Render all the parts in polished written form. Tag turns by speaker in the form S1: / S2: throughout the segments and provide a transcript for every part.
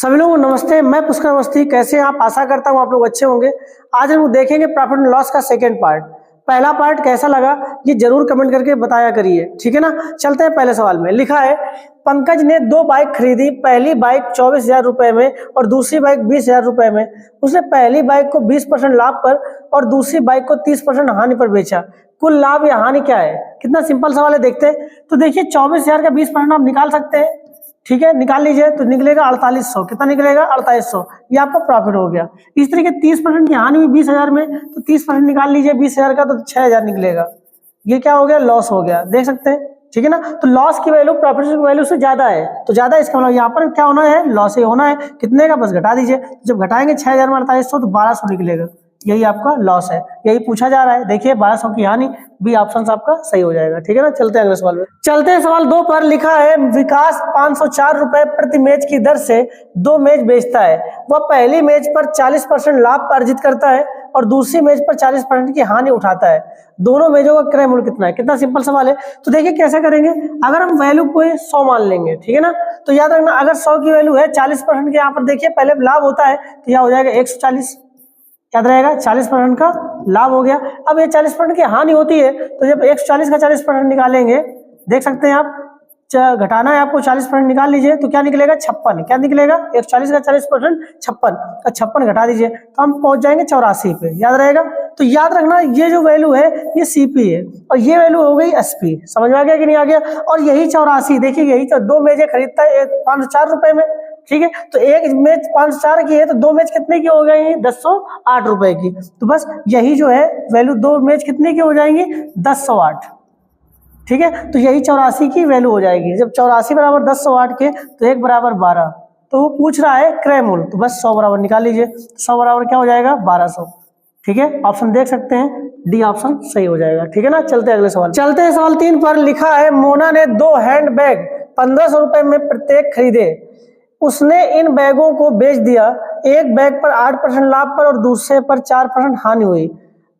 S1: सभी लोगों को नमस्ते। मैं पुष्कर अवस्थी। कैसे हैं आप? आशा करता हूँ आप लोग अच्छे होंगे। आज हम देखेंगे प्रॉफिट एंड लॉस का सेकंड पार्ट। पहला पार्ट कैसा लगा ये जरूर कमेंट करके बताया करिए, ठीक है ना। चलते हैं पहले सवाल में। लिखा है पंकज ने 2 बाइक खरीदी। पहली बाइक 24,000 रुपए में और दूसरी बाइक 20,000 रुपए में। उसने पहली बाइक को 20% लाभ पर और दूसरी बाइक को 30% हानि पर बेचा। कुल लाभ या हानि क्या है? कितना सिंपल सवाल है, देखते हैं। तो देखिए 24,000 का 20% आप निकाल सकते हैं, ठीक है। निकाल लीजिए तो निकलेगा 4800। कितना निकलेगा? 4800। ये आपका प्रॉफिट हो गया। इस तरीके 30% की हानि हुई 20,000 में, तो 30% निकाल लीजिए 20,000 का, तो 6,000 निकलेगा। ये क्या हो गया? लॉस हो गया। देख सकते हैं, ठीक है ना। तो लॉस की वैल्यू प्रॉफिट की वैल्यू से ज्यादा है, तो ज्यादा इसका मतलब यहाँ पर क्या होना है? लॉस ही होना है। कितने का? बस घटा दीजिए। जब घटाएंगे 6,000 में 4800 तो 1200 निकलेगा। यही आपका लॉस है, यही पूछा जा रहा है। देखिए 1200 की हानि, बी ऑप्शन आपका सही हो जाएगा, ठीक है ना। चलते हैं अगले सवाल में। चलते हैं सवाल 2 पर। लिखा है विकास 504 रुपए प्रति मेज की दर से 2 मेज बेचता है। वह पहली मेज पर 40% लाभ अर्जित करता है और दूसरी मेज पर 40% की हानि उठाता है। दोनों मेजों का क्रय मूल्य कितना है? कितना सिंपल सवाल है। तो देखिए कैसे करेंगे। अगर हम वैल्यू को 100 मान लेंगे, ठीक है ना, तो याद रखना अगर 100 की वैल्यू है, 40% के यहाँ पर देखिए पहले लाभ होता है, तो यह हो जाएगा 140। याद रहेगा 40% का लाभ हो गया। अब ये 40% की हानि होती है, तो जब 140 का 40% निकालेंगे, देख सकते हैं आप, घटाना है आपको, 40% निकाल लीजिए तो क्या निकलेगा? 56। क्या निकलेगा? 140 का 40% 56, तो 56 घटा दीजिए तो हम पहुंच जाएंगे 84 पे। याद रहेगा। तो याद रखना ये जो वैल्यू है ये सीपी है और ये वैल्यू हो गई एसपी। समझ में आ गया कि नहीं आ गया? और यही 84, देखिए यही तो 2 मेजें खरीदता है 504 रुपए में, ठीक है। तो एक मेज 504 की है, तो 2 मेज कितने की हो गई? 1008 रुपए की। तो बस यही जो है वैल्यू 2 मेज कितने की हो जाएंगी? 1008, ठीक है। तो यही 84 की वैल्यू हो जाएगी। जब 84 बराबर 1008 के, तो 1 बराबर 12, तो वो पूछ रहा है क्रय मूल्य, तो बस 100 बराबर निकाल लीजिए। 100 बराबर क्या हो जाएगा? 1200, ठीक है। ऑप्शन देख सकते हैं, डी ऑप्शन सही हो जाएगा, ठीक है ना। चलते हैं अगले सवाल। चलते हैं सवाल 3 पर। लिखा है मोना ने 2 हैंड बैग 1500 रुपए में प्रत्येक खरीदे। उसने इन बैगों को बेच दिया। एक बैग पर 8% लाभ पर और दूसरे पर 4% हानि हुई।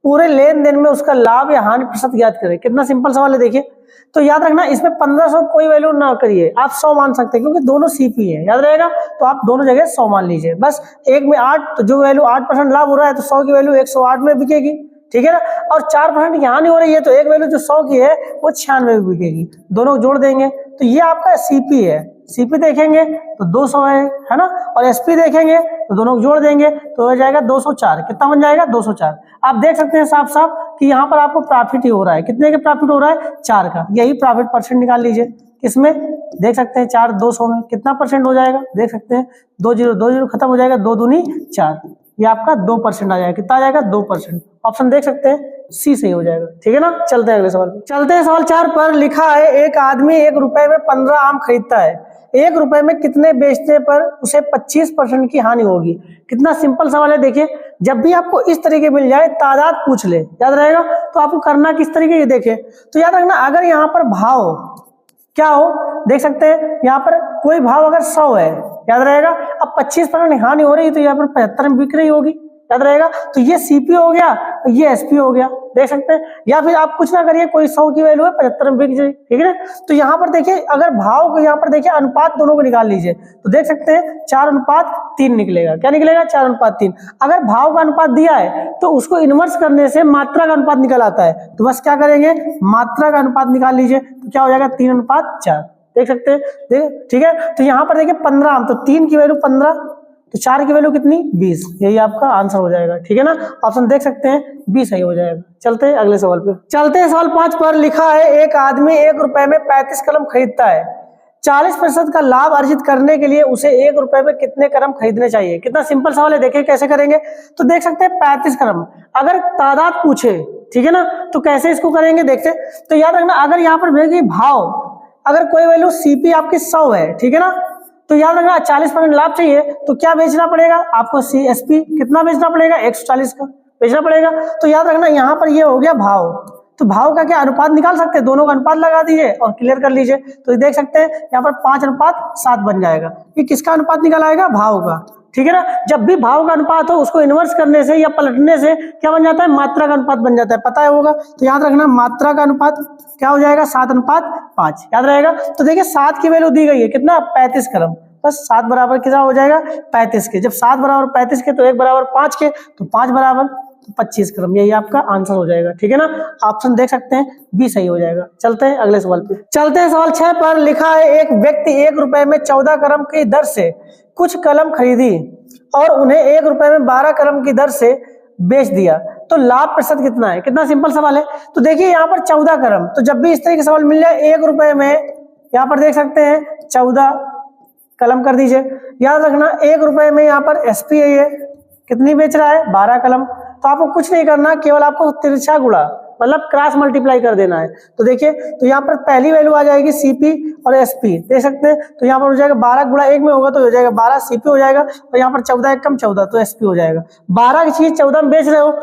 S1: पूरे लेन देन में उसका लाभ या हानि प्रतिशत ज्ञात करें। कितना सिंपल सवाल है, देखिए। तो याद रखना इसमें 1500 कोई वैल्यू ना करिए, आप 100 मान सकते हैं क्योंकि दोनों सीपी है। याद रहेगा। तो आप दोनों जगह 100 मान लीजिए। बस एक में 8, तो जो वैल्यू 8% लाभ हो रहा है तो 100 की वैल्यू 108 में बिकेगी, ठीक है ना। और 4% की हानि हो रही है, तो एक वैल्यू जो 100 की है वो 96 में बिकेगी। दोनों जोड़ देंगे तो ये आपका सीपी है। सीपी देखेंगे तो 200 है ना। और एसपी देखेंगे तो दोनों को जोड़ देंगे तो हो जाएगा 204। कितना बन जाएगा? 204। आप देख सकते हैं साफ साफ कि यहाँ पर आपको प्रॉफिट ही हो रहा है। कितने का प्रॉफिट हो रहा है? 4 का। यही प्रॉफिट परसेंट निकाल लीजिए। इसमें देख सकते हैं 4 200 में कितना परसेंट हो जाएगा? देख सकते हैं 2 0 खत्म हो जाएगा, 2 दूनी 4, ये आपका 2% आ जाएगा। कितना आ जाएगा? 2%। ऑप्शन देख सकते हैं सी सही हो जाएगा, ठीक है ना। चलते हैं अगले सवाल। चलते हैं सवाल 4 पर। लिखा है एक आदमी 1 रुपए में 15 आम खरीदता है। 1 रुपए में कितने बेचने पर उसे 25% की हानि होगी? कितना सिंपल सवाल है। देखिए जब भी आपको इस तरीके मिल जाए, तादाद पूछ ले, याद रहेगा, तो आपको करना किस तरीके ये देखें। तो याद रखना अगर यहाँ पर भाव क्या हो, देख सकते हैं यहाँ पर कोई भाव अगर 100 है, याद रहेगा। अब 25% हानि हो रही है तो यहाँ पर 75 में बिक रही होगी, याद रहेगा। तो ये सीपी हो गया, ये एसपी हो गया, देख सकते हैं। या फिर आप कुछ ना करिए, कोई 100 की वैल्यू है 75 में बिक जाए, ठीक है ना। तो यहाँ पर देखिए अगर भाव को यहाँ पर देखिए अनुपात दोनों को निकाल लीजिए तो देख सकते हैं 4:3 निकलेगा। क्या निकलेगा? 4:3। अगर भाव का अनुपात दिया है तो उसको इनवर्स करने से मात्रा का अनुपात निकल आता है। तो बस क्या करेंगे, मात्रा का अनुपात निकाल लीजिए तो क्या हो जाएगा? 3:4। देख सकते हैं, ठीक है। तो यहाँ पर देखिए 15 आम, तो 3 की वैल्यू 15, तो 4 की वैल्यू कितनी? 20। यही आपका आंसर हो जाएगा, ठीक है ना। ऑप्शन देख सकते हैं बी सही हो जाएगा। चलते हैं अगले सवाल पे। चलते हैं सवाल 5 पर। लिखा है एक आदमी 1 रुपए में 35 कलम खरीदता है। 40% का लाभ अर्जित करने के लिए उसे 1 रुपए में कितने कलम खरीदने चाहिए? कितना सिंपल सवाल है, देखिए कैसे करेंगे। तो देख सकते हैं 35 कलम, अगर तादाद पूछे, ठीक है ना, तो कैसे इसको करेंगे देखते। तो याद रखना अगर यहाँ पर देखिए भाव, अगर कोई वैल्यू सीपी आपकी 100 है, ठीक है ना, तो याद रखना 40% लाभ चाहिए तो क्या बेचना पड़ेगा आपको? सी एसपी कितना बेचना पड़ेगा? 140 का बेचना पड़ेगा। तो याद रखना यहाँ पर ये हो गया भाव, तो भाव का क्या अनुपात निकाल सकते हैं? दोनों का अनुपात लगा दीजिए और क्लियर कर लीजिए। तो देख सकते हैं यहाँ पर 5:7 बन जाएगा। ये किसका अनुपात निकल आएगा? भाव का, ठीक है ना। जब भी भाव का अनुपात हो उसको इन्वर्स करने से या पलटने से क्या बन जाता है? मात्रा का अनुपात बन जाता है, पता है होगा। तो याद रखना मात्रा का अनुपात क्या हो जाएगा? 7:5, याद रहेगा। तो देखिए 7 की वैल्यू दी गई है कितना? 35 कलम। बस 7 बराबर कितना हो जाएगा 35 के। जब 7 बराबर 35 के तो 1 बराबर 5 के, तो 5 बराबर 25 क्रम, यही आपका आंसर हो जाएगा। ठीक है ना, ऑप्शन देख सकते हैं बी सही हो जाएगा। चलते हैं अगले सवाल पे। चलते हैं सवाल 6 पर। लिखा है एक व्यक्ति 1 रुपए में 14 क्रम की दर से कुछ कलम खरीदी और उन्हें 1 रुपए में 12 क्रम की दर से बेच दिया, तो लाभ प्रतिशत कितना है? कितना सिंपल सवाल है। तो देखिए यहाँ पर 14 क्रम, तो जब भी इस तरह के सवाल मिल जाए 1 रुपए में, यहाँ पर देख सकते हैं 14 कलम कर दीजिए। याद रखना 1 रुपए में यहाँ पर एसपी है, ये कितनी बेच रहा है 12 कलम। तो आपको कुछ नहीं करना, केवल आपको तिरछा गुणा मतलब क्रॉस मल्टीप्लाई कर देना है। तो देखिए, तो यहाँ पर पहली वैल्यू आ जाएगी सीपी और एसपी, देख सकते हैं। तो यहाँ पर हो जाएगा 12 गुणा 1 में होगा तो हो जाएगा 12 सीपी हो जाएगा, और यहाँ पर 14 एक कम 14 तो एसपी हो जाएगा। 12 की चीज 14 में बेच रहे हो।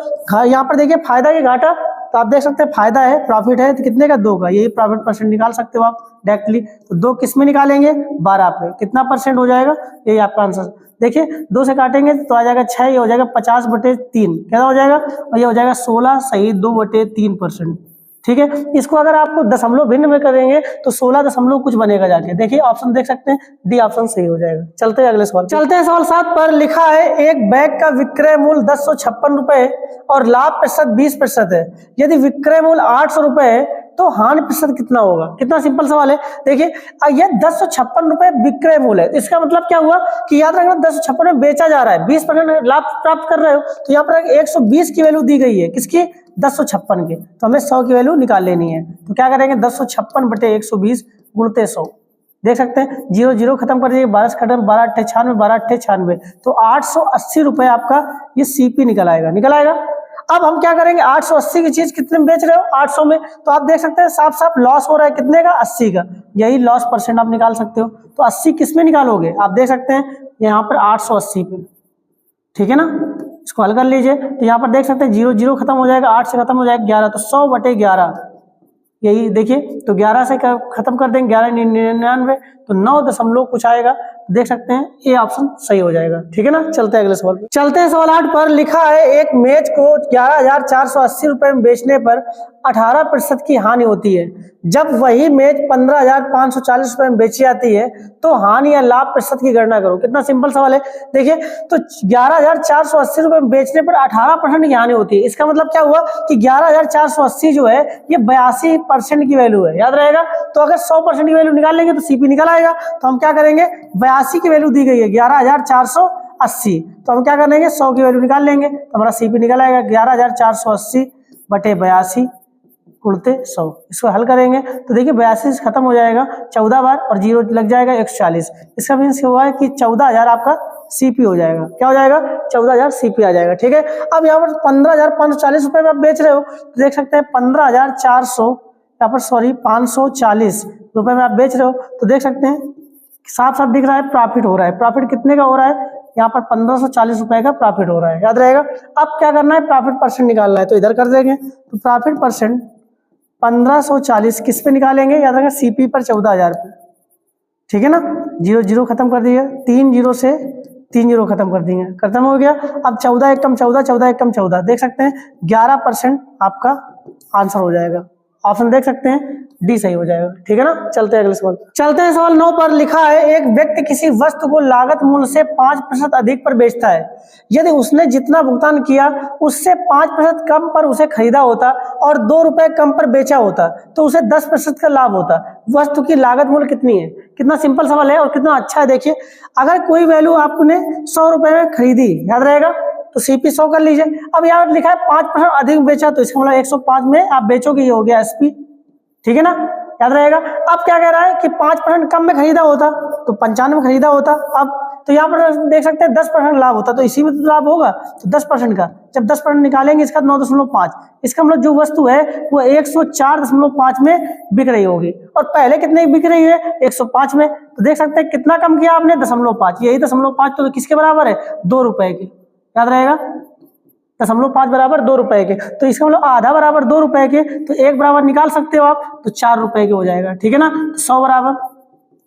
S1: यहाँ पर देखिए फायदा की घाटा, तो आप देख सकते हैं फायदा है प्रॉफिट है, तो कितने का 2 का, यही प्रॉफिट परसेंट निकाल सकते हो आप डायरेक्टली। तो 2 किस में निकालेंगे 12 पे, कितना परसेंट हो जाएगा, यही आपका आंसर। देखिए 2 से काटेंगे तो आ जाएगा 6, ये हो जाएगा 50/3, क्या हो जाएगा, और ये हो जाएगा 16 सही 2/3%। ठीक है, इसको अगर आपको दशमलव भिन्न में करेंगे तो 16 दशमलव कुछ बनेगा जाके। देखिए ऑप्शन देख सकते हैं डी ऑप्शन सही हो जाएगा। चलते हैं अगले सवाल। चलते हैं सवाल 7 पर। लिखा है एक बैग का विक्रय मूल्य 1056 रुपए और लाभ प्रतिशत 20% है। यदि विक्रय मूल्य 800 रुपए है तो हानि प्रतिशत कितना होगा? कितना सिंपल सवाल है। देखिए ये 1056 रुपए विक्रय मूल्य है, इसका मतलब क्या हुआ कि याद रखना 1056 में बेचा जा रहा है, 20% लाभ प्राप्त कर रहे हो। तो यहाँ पर 120 की वैल्यू दी गई है, किसकी 1056 की, तो हमें 100 की वैल्यू निकाल लेनी है। तो क्या करेंगे 1056/120 गुणते 100, देख सकते हैं 0 0 खत्म कर दीजिए, 12 से खत्म 12 8 96 12 8 96, तो 880 रुपए आपका ये सीपी निकल आएगा, निकल आएगा। अब हम क्या करेंगे 880 की चीज कितने में बेच रहे हो 800 में, तो आप देख सकते हैं साफ साफ लॉस हो रहा है, कितने का 80 का, यही लॉस परसेंट आप निकाल सकते हो। तो 80 किस में निकालोगे, आप देख सकते हैं यहाँ पर 880 पे। ठीक है ना, इसको हल कर लीजिए। तो यहाँ पर देख सकते हैं 0 0 खत्म हो जाएगा, 8 से खत्म हो जाएगा 11, तो 100/11, यही देखिए। तो 11 से खत्म कर देंगे 1199, तो 9 दशमलव कुछ आएगा, देख सकते हैं ये ऑप्शन सही हो जाएगा। ठीक है ना, चलते हैं अगले सवाल पे। चलते हैं सवाल 8 पर। लिखा है एक मेज को 11,480 रुपए में बेचने पर 18% की हानि होती है, जब वही मेज 15,540 रुपए में बेची जाती है, तो हानि या लाभ प्रतिशत की गणना करो। कितना सिंपल सवाल है। देखिए तो 11,480 रुपए में बेचने पर 18% की हानि होती है, इसका मतलब क्या हुआ कि 11,480 जो है ये 82% की वैल्यू है, याद रहेगा। तो अगर 100% की वैल्यू निकाल लेंगे तो सीपी निकल आएगा। तो हम क्या करेंगे 82 की वैल्यू दी गई है 11,480, तो हम क्या करेंगे 100 की वैल्यू निकाल लेंगे, तो हमारा सीपी निकल आएगा 11,480/82 गुणते 100। इसको हल करेंगे तो देखिए 82 से खत्म हो जाएगा 14 बार और 0 लग जाएगा 140। इसका मीन्स हुआ है कि 14,000 आपका सीपी हो जाएगा। क्या हो जाएगा 14,000 सीपी आ जाएगा। ठीक है, अब यहाँ पर 15,540 रुपए में आप बेच रहे हो, तो देख सकते हैं 15,400 यहाँ पर 540 रुपए में आप बेच रहे हो, तो देख सकते हैं साफ साफ दिख रहा है प्रॉफिट हो रहा है। प्रॉफिट कितने का हो रहा है, यहाँ पर 1540 रुपए का प्रॉफिट हो रहा है, याद रहेगा। अब क्या करना है प्रॉफिट परसेंट निकालना है, तो इधर कर देंगे। तो प्रॉफिट परसेंट 1540 किस पे निकालेंगे, याद रखें सीपी पर 14,000 पे। ठीक है ना, 0 0 खत्म कर दिया, 3 0 से 3 0 खत्म कर दिए, खत्म हो गया। अब 14 एक कम 14, 14 एक कम 14, देख सकते हैं 11% आपका आंसर हो जाएगा। ऑप्शन देख सकते हैं डी सही हो जाएगा। ठीक है ना, चलते हैं अगले सवाल। चलते हैं सवाल 9 पर। लिखा है एक व्यक्ति किसी वस्तु को लागत मूल्य से 5% अधिक पर बेचता है, यदि उसने जितना भुगतान किया उससे 5% कम पर उसे खरीदा होता और 2 रुपए कम पर बेचा होता, तो उसे 10% का लाभ होता। वस्तु की लागत मूल्य कितनी है। कितना सिंपल सवाल है और कितना अच्छा है। देखिए अगर कोई वैल्यू आपने 100 रुपए में खरीदी, याद रहेगा, तो सीपी 100 कर लीजिए। अब यहाँ लिखा है 5% अधिक बेचा, तो इसका मतलब 105 में आप बेचोगे, ये हो गया एसपी। ठीक है ना, याद रहेगा। अब क्या कह रहा है कि 5% कम में खरीदा होता तो 95 में खरीदा होता। अब तो यहाँ पर देख सकते हैं 10% लाभ होता, तो इसी में तो लाभ होगा, तो 10% का जब 10% निकालेंगे इसका 9.5, इसका मतलब जो वस्तु है वो 104.5 में बिक रही होगी, और पहले कितने बिक रही है 105 में। तो देख सकते हैं कितना कम किया आपने 0.5, यही 0.5 तो किसके बराबर है 2 रुपए के, याद रहेगा। 0.5 बराबर 2 रुपए के, तो इसका मतलब आधा बराबर 2 रुपए के, तो 1 बराबर निकाल सकते हो आप, तो 4 रुपए के हो जाएगा। ठीक है ना, तो 100 बराबर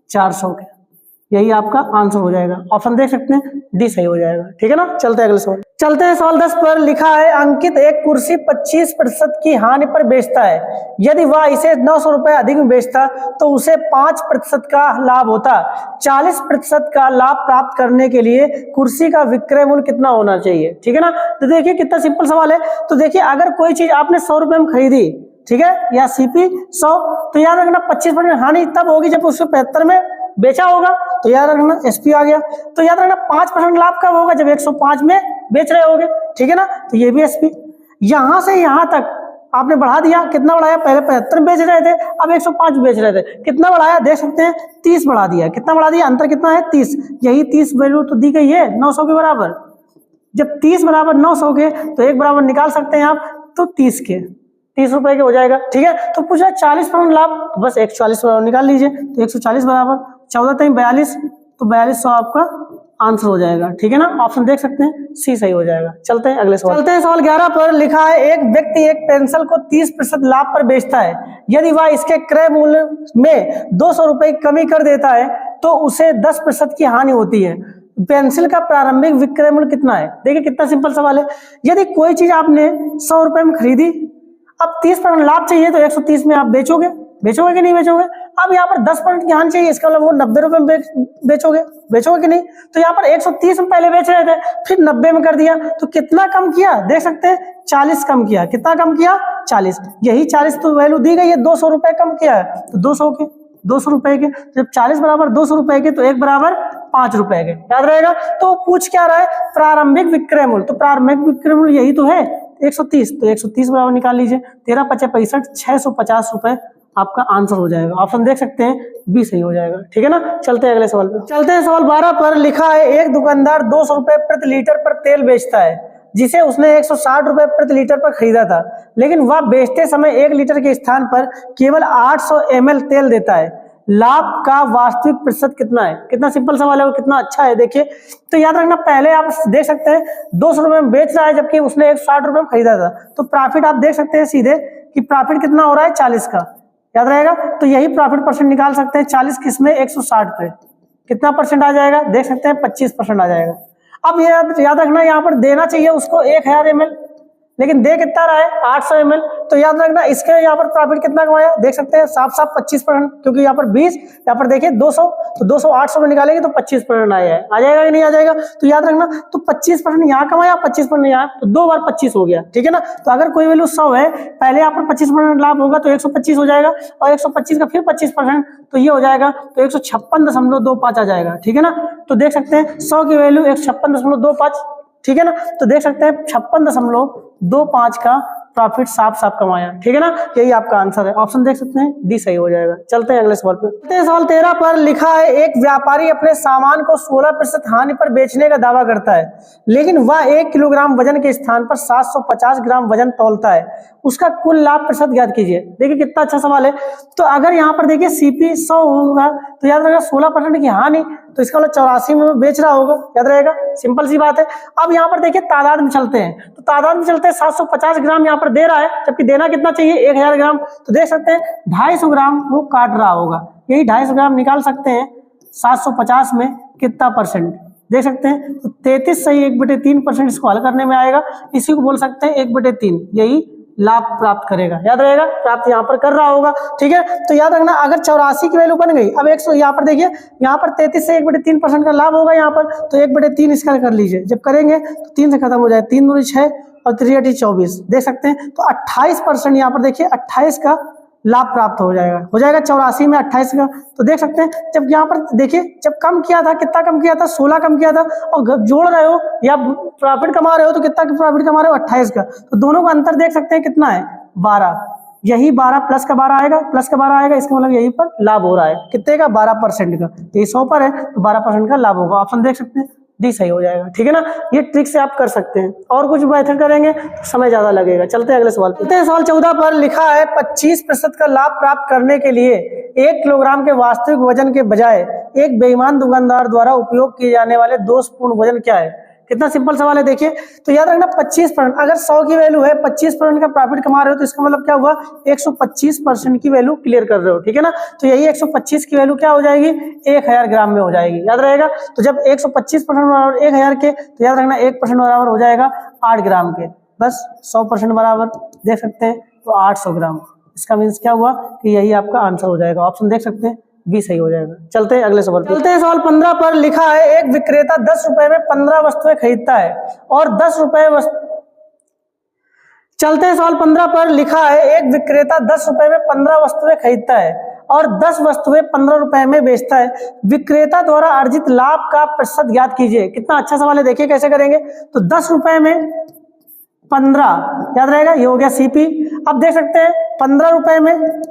S1: 400 के, यही आपका आंसर हो जाएगा। ऑप्शन देख सकते हैं, डी सही हो जाएगा। ठीक है ना, चलते हैं अगले सवाल। चलते हैं सवाल 10 पर। लिखा है अंकित एक कुर्सी 25% की हानि पर बेचता है। यदि वह इसे 900 रुपए अधिक में बेचता तो उसे 5% का लाभ होता। 40% का लाभ प्राप्त करने के लिए कुर्सी का विक्रय मूल्य कितना होना चाहिए। ठीक है ना, तो देखिए कितना सिंपल सवाल है। तो देखिए अगर कोई चीज आपने 100 रुपए में खरीदी, ठीक है, या सीपी 100, तो याद रखना 25% हानि तब होगी जब उसको 75 में बेचा होगा, तो याद रखना एसपी आ गया। तो याद रखना 5% लाभ कब होगा, जब 105 में बेच रहे होगे। ठीक है ना, तो ये भी एसपी। यहां से यहां तक आपने बढ़ा दिया, कितना बढ़ाया, पहले 75 बेच रहे थे, अब 105 बेच रहे थे, कितना बढ़ाया देख सकते हैं, 30 बढ़ा दिया। कितना बढ़ा दिया, अंतर कितना है, 30। यही 30 वैल्यू तो दी गई है 900 के बराबर। जब 30 बराबर 900 के, तो एक बराबर निकाल सकते हैं आप, तो 30 के 30 रुपए के हो जाएगा। ठीक है, तो पूछा 40% लाभ, तो बस 140 बराबर निकाल लीजिए, तो 140 बराबर 14 3 42, तो 4200 आपका आंसर हो जाएगा। ठीक है ना, ऑप्शन देख सकते हैं, सी सही हो जाएगा। चलते हैं अगले सवाल। चलते हैं सवाल 11 पर। लिखा है एक व्यक्ति एक पेंसिल को 30% लाभ पर बेचता है। यदि वह इसके क्रय मूल्य में 200 रुपए की कमी कर देता है तो उसे 10% की हानि होती है। पेंसिल का प्रारंभिक विक्रय मूल्य कितना है। देखिए कितना सिंपल सवाल है। यदि कोई चीज आपने 100 रुपए में खरीदी, अब 30% लाभ चाहिए, तो 130 में आप बेचोगे कि नहीं बेचोगे। अब यहाँ पर 10% की हानि चाहिए, इसका मतलब वो 90 रुपए में बेचोगे कि नहीं। तो यहाँ पर 130 में पहले बेच रहे थे, फिर 90 में कर दिया, तो कितना कम किया देख सकते हैं, 40 कम किया। कितना कम किया, 40। यही 40 तो वैल्यू दी गई है, 200 रुपए कम किया है, तो 200 रुपए के, जब 40 बराबर 200 रुपए के, तो 1 बराबर 5 रुपए के, याद रहेगा। तो पूछ क्या रहा है, प्रारंभिक विक्रय मूल्य। तो प्रारंभिक विक्रय मूल्य यही तो है 130, तो 130 बराबर निकाल लीजिए, 13 5 65, 650 रुपए आपका आंसर हो जाएगा। ऑप्शन देख सकते हैं, बी सही हो जाएगा। ठीक है ना, चलते हैं अगले सवाल पे। चलते हैं सवाल 12 पर। लिखा है एक दुकानदार 200 रुपए प्रति लीटर पर तेल बेचता है, जिसे उसने 160 रुपए प्रति लीटर पर खरीदा था, लेकिन वह बेचते समय 1 लीटर के स्थान पर केवल 800 ml तेल देता है। लाभ का वास्तविक प्रतिशत कितना है। कितना सिंपल सवाल है और कितना अच्छा है। देखिए, तो याद रखना, पहले आप देख सकते हैं 200 रुपए में बेच रहा है, जबकि उसने 160 रुपए में खरीदा था, तो प्रॉफिट आप देख सकते हैं सीधे कि प्रॉफिट कितना हो रहा है, 40 का, याद रहेगा। तो यही प्रॉफिट परसेंट निकाल सकते हैं, 40 किसमें, 160 पे, कितना परसेंट आ जाएगा देख सकते हैं, 25% आ जाएगा। अब ये याद रखना, यहाँ पर देना चाहिए उसको 1000 ml, लेकिन दे कितना रहा है, 800 ml। तो याद रखना, इसके यहाँ पर प्रॉफिट कितना कमाया देख सकते हैं, साफ 25%, क्योंकि यहाँ पर 20, यहाँ पर देखिए 200, तो 200 800 में निकालेंगे तो 25% आया है, आ जाएगा कि नहीं आ जाएगा। तो याद रखना, तो 25% यहाँ कमाया, 25% यहाँ, तो 2 बार 25 हो गया। ठीक है ना, तो अगर कोई वैल्यू 100 है, पहले यहाँ पर 25% लाभ होगा, तो 125 हो जाएगा, और 125 का फिर 25%, तो ये हो जाएगा, तो 156.25 आ जाएगा। ठीक है ना, तो देख सकते हैं 100 की वैल्यू 156.25, ठीक है ना, तो देख सकते हैं 56.25 का प्रॉफिट साफ कमाया। ठीक है ना, यही आपका आंसर है। ऑप्शन देख सकते हैं, डी सही हो जाएगा। चलते हैं अगले सवाल पे। सवाल 13 पर। लिखा है एक व्यापारी अपने सामान को 16% हानि पर बेचने का दावा करता है, लेकिन वह 1 किलोग्राम वजन के स्थान पर 750 ग्राम वजन तौलता है। उसका कुल लाभ प्रतिशत ज्ञात कीजिए। देखिए कितना अच्छा सवाल है। तो अगर यहाँ पर देखिए सीपी 100 होगा, तो याद रखना 16% की हानि, तो इसका मतलब 84 में बेच रहा होगा, याद रहेगा, सिंपल सी बात है। अब यहाँ पर देखिए तादाद में चलते हैं, तो तादाद में चलते हैं 750 ग्राम यहाँ पर दे रहा है, जबकि देना कितना चाहिए 1000 ग्राम। तो देख सकते हैं 250 ग्राम वो काट रहा होगा, यही 250 ग्राम निकाल सकते हैं 750 में कितना परसेंट देख सकते हैं, तो 33 सही 1/3% इसको हल करने में आएगा। इसी को बोल सकते हैं 1/3, यही लाभ प्राप्त करेगा, याद रहेगा, प्राप्त यहाँ पर कर रहा होगा। ठीक है, तो याद रखना, अगर 84 की वैल्यू बन गई, अब 100 यहाँ पर देखिए, यहाँ पर 33 से 1/3% का लाभ होगा यहाँ पर, तो 1/3 इसका कर लीजिए। जब करेंगे तो 3 से खत्म हो जाए, 3 दूनी 6 और 3 8 24 देख सकते हैं, तो 28% यहाँ पर देखिए 28 का लाभ प्राप्त हो जाएगा 84 में 28 का। तो देख सकते हैं, जब यहाँ पर देखिए, जब कम किया था, कितना कम किया था, 16 कम किया था, और जोड़ रहे हो या प्रॉफिट कमा रहे हो, तो कितना प्रॉफिट कमा रहे हो 28 का, तो दोनों का अंतर देख सकते हैं कितना है 12, यही 12 प्लस का 12 आएगा, इसका मतलब यही पर लाभ हो रहा है, कितने का 12% का। तो ये 100 पर है, तो 12% का लाभ होगा। ऑप्शन देख सकते हैं, डी सही हो जाएगा। ठीक है ना, ये ट्रिक से आप कर सकते हैं, और कुछ मेथड करेंगे तो समय ज्यादा लगेगा। चलते हैं अगले सवाल पे। सवाल 14 पर। लिखा है 25% का लाभ प्राप्त करने के लिए 1 किलोग्राम के वास्तविक वजन के बजाय एक बेईमान दुकानदार द्वारा उपयोग किए जाने वाले दोषपूर्ण वजन क्या है। कितना सिंपल सवाल है देखिए। तो याद रखना 25%, अगर 100 की वैल्यू है 25% का प्रॉफिट कमा रहे हो तो इसका मतलब क्या हुआ 125% की वैल्यू क्लियर कर रहे हो, ठीक है ना। तो यही 125 की वैल्यू क्या हो जाएगी 1000 ग्राम में हो जाएगी, याद रहेगा। तो जब 125% बराबर 1000 के, तो याद रखना 1% बराबर हो जाएगा 8 ग्राम के, बस 100% बराबर देख सकते हैं तो 800 ग्राम। इसका मीन्स क्या हुआ कि यही आपका आंसर हो जाएगा, ऑप्शन देख सकते हैं बी सही हो जाएगा। चलते हैं अगले सवाल पे। चलते हैं सवाल 15 पर लिखा है एक विक्रेता 10 रुपए में 15 वस्तुएं खरीदता है और 10 रुपए चलते हैं सवाल 15 पर लिखा है एक विक्रेता 10 रुपए में 15 वस्तुएं खरीदता है और 10 वस्तुएं 15 रुपए में बेचता है। विक्रेता द्वारा अर्जित लाभ का प्रतिशत ज्ञात कीजिए। कितना अच्छा सवाल है, देखिए कैसे करेंगे। तो 10 रुपए में 15 याद रहेगा, ये हो गया सीपी। अब देख सकते हैं 15 रुपए में,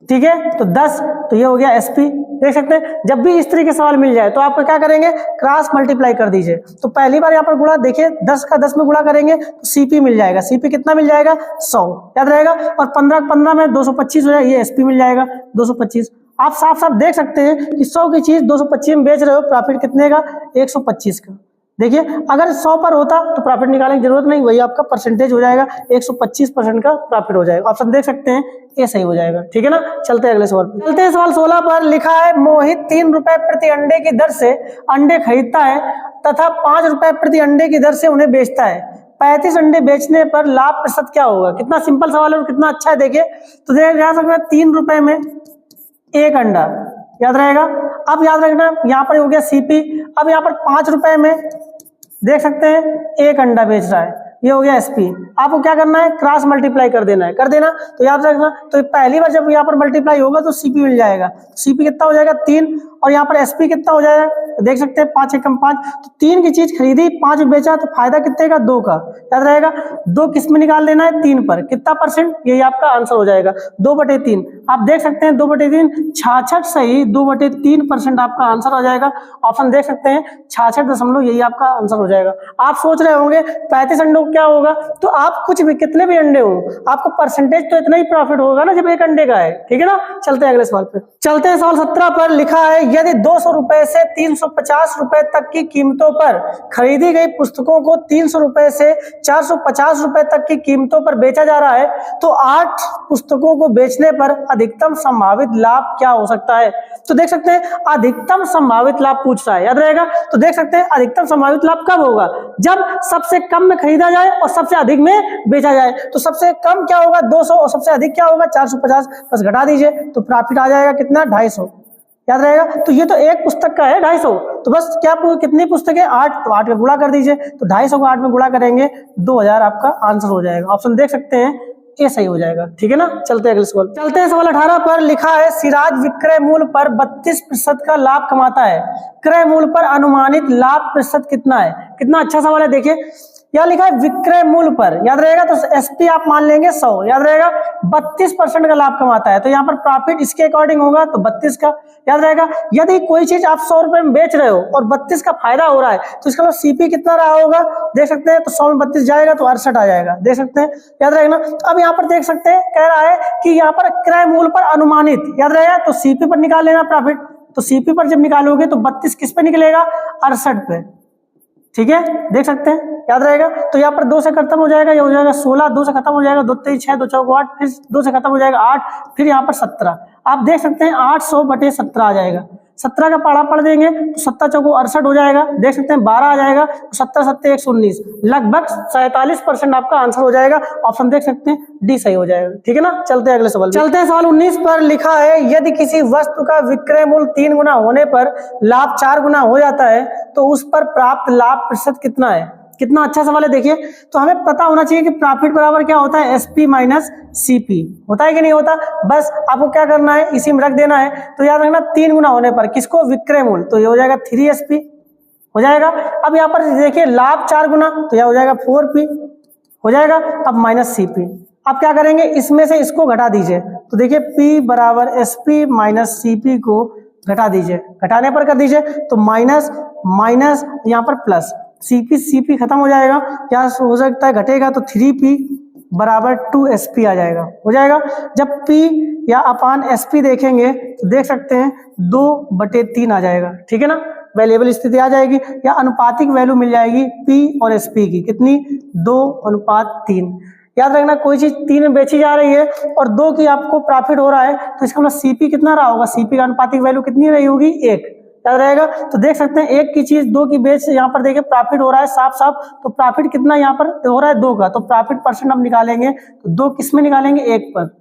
S1: ठीक है, तो 10, तो ये हो गया एसपी। देख सकते हैं जब भी इस तरीके सवाल मिल जाए तो आपको क्या करेंगे क्रॉस मल्टीप्लाई कर दीजिए। तो पहली बार यहाँ पर गुणा देखिए 10 का 10 में गुणा करेंगे तो सीपी मिल जाएगा। सीपी कितना मिल जाएगा 100 याद रहेगा, और 15 में 225 हो जाएगा, ये एसपी मिल जाएगा 225। आप साफ साफ देख सकते हैं कि 100 की चीज 225 में बेच रहे हो, प्रॉफिट कितने का 125 का। देखिए अगर 100 पर होता तो प्रॉफिट निकालने की जरूरत नहीं, वही आपका परसेंटेज हो जाएगा, 125% का प्रॉफिट हो जाएगा। ऑप्शन देख सकते हैं ये सही हो जाएगा, ठीक है ना। चलते हैं अगले सवाल पर। चलते हैं सवाल 16 पर लिखा है मोहित 3 रुपए प्रति अंडे की दर से अंडे खरीदता है तथा 5 रुपए प्रति अंडे की दर से उन्हें बेचता है। 35 अंडे बेचने पर लाभ प्रतिशत क्या होगा। कितना सिंपल सवाल है और कितना अच्छा है, देखिए। तो ध्यान रखना 3 रुपए में 1 अंडा याद रहेगा। अब याद रखना यहाँ पर हो गया सीपी। अब यहाँ पर 5 रुपए में देख सकते हैं 1 अंडा बेच रहा है, ये हो गया एसपी। आपको क्या करना है क्रॉस मल्टीप्लाई कर देना है, कर देना। तो याद रखना तो पहली बार जब यहाँ पर मल्टीप्लाई होगा तो सीपी मिल जाएगा। सीपी कितना हो जाएगा 3, और यहाँ पर एसपी कितना हो जाएगा तो देख सकते हैं 5 एकम 5। तो 3 की चीज खरीदी 5 बेचा तो फायदा कितने का 2 का, याद रहेगा। 2 किस में निकाल देना है 3 पर, कितना परसेंट, यही आपका आंसर हो जाएगा 2/3। आप देख सकते हैं 2/3 66 सही 2/3% आपका आंसर हो जाएगा। ऑप्शन देख सकते हैं 66 यही आपका आंसर हो जाएगा। आप सोच रहे होंगे 35 अंडों क्या होगा, तो आप कुछ भी कितने भी अंडे हो आपको परसेंटेज तो इतना ही प्रॉफिट होगा ना जब 1 अंडे का है, ठीक है ना। चलते हैं अगले सवाल पे। चलते हैं सवाल 17 पर लिखा है यदि 200 रुपए से 350 रुपए तक की कीमतों पर खरीदी गई पुस्तकों को 300 रुपए से 450 रुपए तक की कीमतों पर बेचा जा रहा है तो 8 पुस्तकों को बेचने पर अधिकतम संभावित लाभ क्या हो सकता है। तो देख सकते हैं अधिकतम संभावित लाभ पूछ रहा है, याद रहेगा। तो देख सकते हैं अधिकतम संभावित लाभ कब होगा, जब सबसे कम में खरीदा जाए और सबसे अधिक में बेचा जाए। तो सबसे कम क्या होगा 200 और सबसे अधिक क्या होगा 450, बस घटा दीजिए तो प्रॉफिट आ जाएगा कितना 250, याद रहेगा। तो ये तो एक पुस्तक का है 250, तो बस क्या कितनी पुस्तकें 8, तो 8 में गुणा कर दीजिए। तो 250 को 8 में गुणा करेंगे 2000 आपका आंसर हो जाएगा। ऑप्शन देख सकते हैं ये सही हो जाएगा, ठीक है ना। चलते हैं अगले सवाल। चलते हैं सवाल 18 पर लिखा है सिराज विक्रय मूल्य पर 32% का लाभ कमाता है, क्रय मूल्य पर अनुमानित लाभ प्रतिशत कितना है। कितना अच्छा सवाल है, देखिए यह लिखा है विक्रय मूल्य पर, याद रहेगा। तो एसपी आप मान लेंगे 100, याद रहेगा। 32% का लाभ कमाता है तो यहाँ पर प्रॉफिट इसके अकॉर्डिंग होगा तो 32 का, याद रहेगा। यदि कोई चीज आप 100 रुपए में बेच रहे हो और 32 का फायदा हो रहा है तो इसका सीपी कितना रहा होगा, देख सकते हैं। तो 100 में 32 जाएगा तो 68 आ जाएगा, देख सकते हैं, याद रहेगा ना। अब यहाँ पर देख सकते हैं कह रहा है कि यहाँ पर क्रय मूल्य पर अनुमानित, याद रहेगा। तो सीपी पर निकाल लेना प्रॉफिट। तो सीपी पर जब निकालोगे तो 32 किस पे निकलेगा 68 पे, ठीक है, देख सकते हैं, याद रहेगा। तो यहाँ पर 2 से खत्म हो जाएगा, ये हो जाएगा 16, 2 से खत्म हो जाएगा 2 3 6 2 4 8, फिर 2 से खत्म हो जाएगा 8, फिर यहाँ पर 17। आप देख सकते हैं 800/17 आ जाएगा। 17 का पढ़ा पढ़ देंगे तो 7 चौको 68 हो जाएगा, देख सकते हैं 12 आ जाएगा। तो 17 7 119, लगभग 47% आपका आंसर हो जाएगा। ऑप्शन देख सकते हैं डी सही हो जाएगा, ठीक है ना। चलते हैं अगले सवाल। चलते हैं सवाल 19 पर लिखा है यदि किसी वस्तु का विक्रय मूल्य 3 गुना होने पर लाभ 4 गुना हो जाता है तो उस पर प्राप्त लाभ प्रतिशत कितना है। कितना अच्छा सवाल है, देखिए। तो हमें पता होना चाहिए कि प्रॉफिट बराबर क्या होता है एसपी माइनस सीपी, होता है कि नहीं होता। बस आपको क्या करना है इसी में रख देना है। तो याद रखना 3 गुना होने पर किसको विक्रय मूल्य, तो ये हो जाएगा 3SP हो जाएगा। अब यहाँ पर देखिए लाभ 4 गुना तो यह हो जाएगा 4P हो जाएगा। अब माइनस सीपी, आप क्या करेंगे इसमें से इसको घटा दीजिए। तो देखिए P बराबर SP माइनस सीपी को घटा दीजिए, घटाने पर कर दीजिए तो माइनस माइनस यहाँ पर प्लस, सीपी खत्म हो जाएगा, क्या हो सकता है घटेगा तो 3P बराबर 2SP आ जाएगा, हो जाएगा। जब P या अपान SP देखेंगे तो देख सकते हैं 2/3 आ जाएगा, ठीक है ना। वेरिएबल स्थिति आ जाएगी, या अनुपातिक वैल्यू मिल जाएगी P और SP की, कितनी 2:3। याद रखना कोई चीज 3 में बेची जा रही है और 2 की आपको प्रॉफिट हो रहा है तो इसका मतलब CP कितना रहा होगा, CP का अनुपातिक वैल्यू कितनी रही होगी 1, याद रहेगा। तो देख सकते हैं 1 की चीज 2 की बेच यहाँ पर देखिए प्रॉफिट हो रहा है साफ साफ, तो प्रॉफिट कितना यहाँ पर हो रहा है 2 का, तो प्रॉफिट परसेंट हम निकालेंगे तो 2 किस में निकालेंगे 1 पर,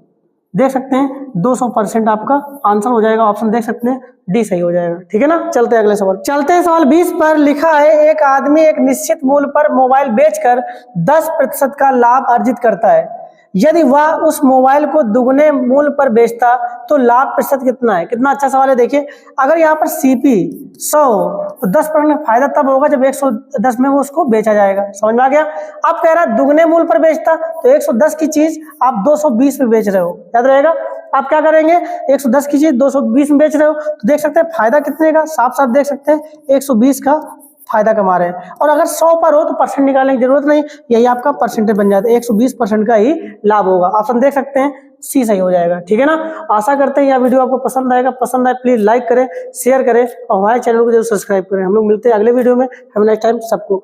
S1: देख सकते हैं 200% आपका आंसर हो जाएगा, ऑप्शन देख सकते हैं डी सही हो जाएगा, ठीक है ना। चलते हैं अगले सवाल, चलते हैं सवाल 20 पर। लिखा है एक आदमी एक निश्चित मूल्य पर मोबाइल बेचकर 10% का लाभ अर्जित करता है, यदि वह उस मोबाइल को दुगने मूल्य पर बेचता तो लाभ प्रतिशत कितना है। कितना अच्छा सवाल है, देखिए अगर यहाँ पर CP 100 तो 10% फायदा तब होगा जब 110 में वो उसको बेचा जाएगा, समझ में आ गया। अब कह रहा है दुगने मूल्य पर बेचता तो 110 की चीज आप 220 में बेच रहे हो, याद रहेगा। आप क्या करेंगे 110 की चीज 220 में बेच रहे हो तो देख सकते हैं फायदा कितने का, साफ साफ देख सकते हैं 120 का फायदा कमा रहे हैं। और अगर 100 पर हो तो परसेंट निकालने की जरूरत नहीं, यही आपका परसेंटेज बन जाता है, 120% का ही लाभ होगा, ऑप्शन देख सकते हैं सी सही हो जाएगा, ठीक है ना। आशा करते हैं यह वीडियो आपको पसंद आएगा, पसंद आए प्लीज लाइक करें, शेयर करें और हमारे चैनल को जरूर सब्सक्राइब करें। हम लोग मिलते हैं अगले वीडियो में, हैव अ नाइस टाइम सबको।